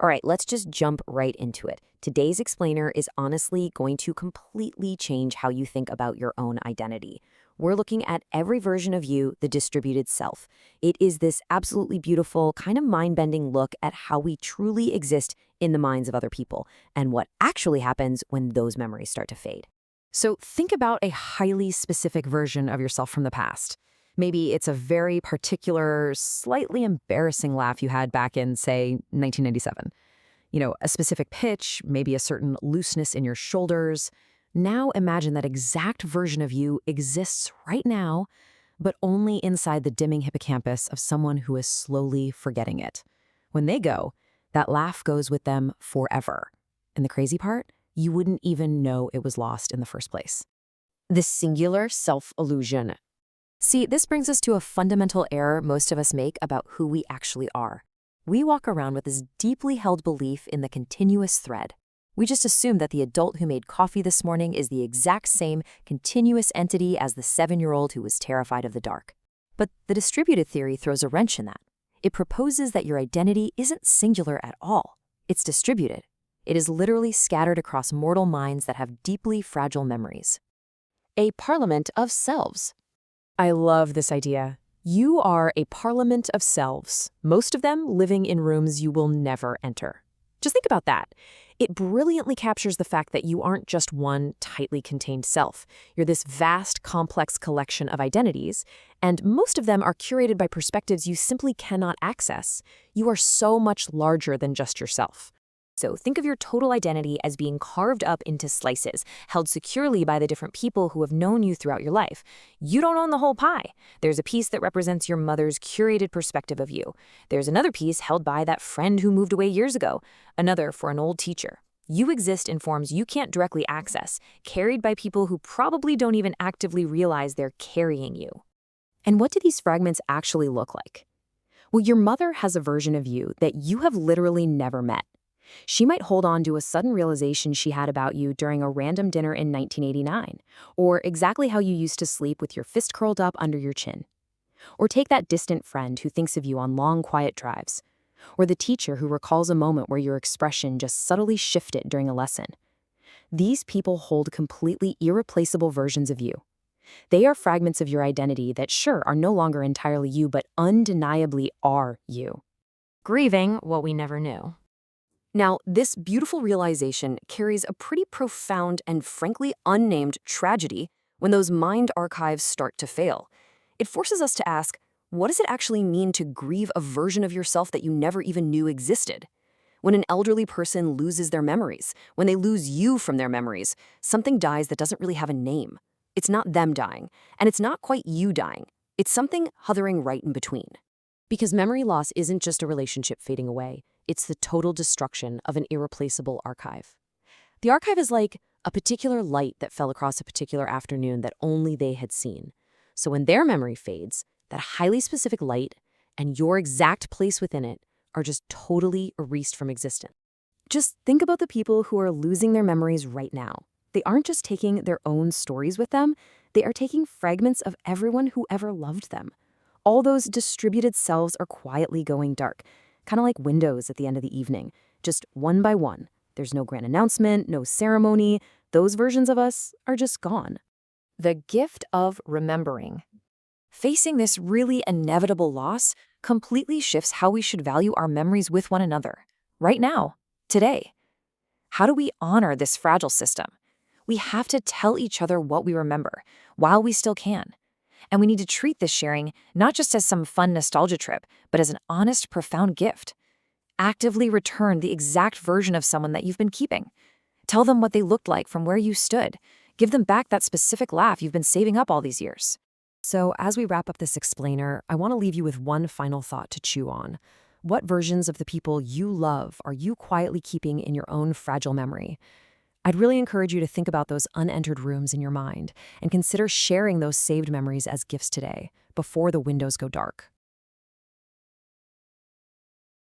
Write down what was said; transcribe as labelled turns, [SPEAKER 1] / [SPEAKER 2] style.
[SPEAKER 1] All right, let's just jump right into it. Today's explainer is honestly going to completely change how you think about your own identity. We're looking at every version of you, the distributed self. It is this absolutely beautiful, kind of mind-bending look at how we truly exist in the minds of other people and what actually happens when those memories start to fade.
[SPEAKER 2] So think about a highly specific version of yourself from the past. Maybe it's a very particular, slightly embarrassing laugh you had back in, say, 1997. A specific pitch, maybe a certain looseness in your shoulders. Now imagine that exact version of you exists right now, but only inside the dimming hippocampus of someone who is slowly forgetting it. When they go, that laugh goes with them forever. And the crazy part? You wouldn't even know it was lost in the first place.
[SPEAKER 1] The singular self-illusion. See, this brings us to a fundamental error most of us make about who we actually are. We walk around with this deeply held belief in the continuous thread. We just assume that the adult who made coffee this morning is the exact same continuous entity as the 7-year-old who was terrified of the dark. But the distributed theory throws a wrench in that. It proposes that your identity isn't singular at all. It's distributed. It is literally scattered across mortal minds that have deeply fragile memories. A parliament of selves.
[SPEAKER 2] I love this idea. You are a parliament of selves, most of them living in rooms you will never enter. Just think about that. It brilliantly captures the fact that you aren't just one tightly contained self. You're this vast, complex collection of identities, and most of them are curated by perspectives you simply cannot access. You are so much larger than just yourself.
[SPEAKER 1] So think of your total identity as being carved up into slices, held securely by the different people who have known you throughout your life. You don't own the whole pie. There's a piece that represents your mother's curated perspective of you. There's another piece held by that friend who moved away years ago, another for an old teacher. You exist in forms you can't directly access, carried by people who probably don't even actively realize they're carrying you.
[SPEAKER 2] And what do these fragments actually look like? Well, your mother has a version of you that you have literally never met. She might hold on to a sudden realization she had about you during a random dinner in 1989, or exactly how you used to sleep with your fist curled up under your chin. Or take that distant friend who thinks of you on long, quiet drives. Or the teacher who recalls a moment where your expression just subtly shifted during a lesson. These people hold completely irreplaceable versions of you. They are fragments of your identity that sure are no longer entirely you, but undeniably are you.
[SPEAKER 1] Grieving what we never knew.
[SPEAKER 2] Now, this beautiful realization carries a pretty profound and frankly unnamed tragedy when those mind archives start to fail. It forces us to ask, what does it actually mean to grieve a version of yourself that you never even knew existed? When an elderly person loses their memories, when they lose you from their memories, something dies that doesn't really have a name. It's not them dying, and it's not quite you dying. It's something hovering right in between. Because memory loss isn't just a relationship fading away. It's the total destruction of an irreplaceable archive. The archive is like a particular light that fell across a particular afternoon that only they had seen. So when their memory fades, that highly specific light and your exact place within it are just totally erased from existence. Just think about the people who are losing their memories right now. They aren't just taking their own stories with them, they are taking fragments of everyone who ever loved them. All those distributed selves are quietly going dark, kind of like windows at the end of the evening, just one by one. There's no grand announcement, no ceremony. Those versions of us are just gone.
[SPEAKER 1] The gift of remembering. Facing this really inevitable loss completely shifts how we should value our memories with one another, right now, today. How do we honor this fragile system? We have to tell each other what we remember, while we still can. And we need to treat this sharing not just as some fun nostalgia trip, but as an honest, profound gift. Actively return the exact version of someone that you've been keeping. Tell them what they looked like from where you stood. Give them back that specific laugh you've been saving up all these years.
[SPEAKER 2] So as we wrap up this explainer, I want to leave you with one final thought to chew on. What versions of the people you love are you quietly keeping in your own fragile memory? I'd really encourage you to think about those unentered rooms in your mind and consider sharing those saved memories as gifts today, before the windows go dark.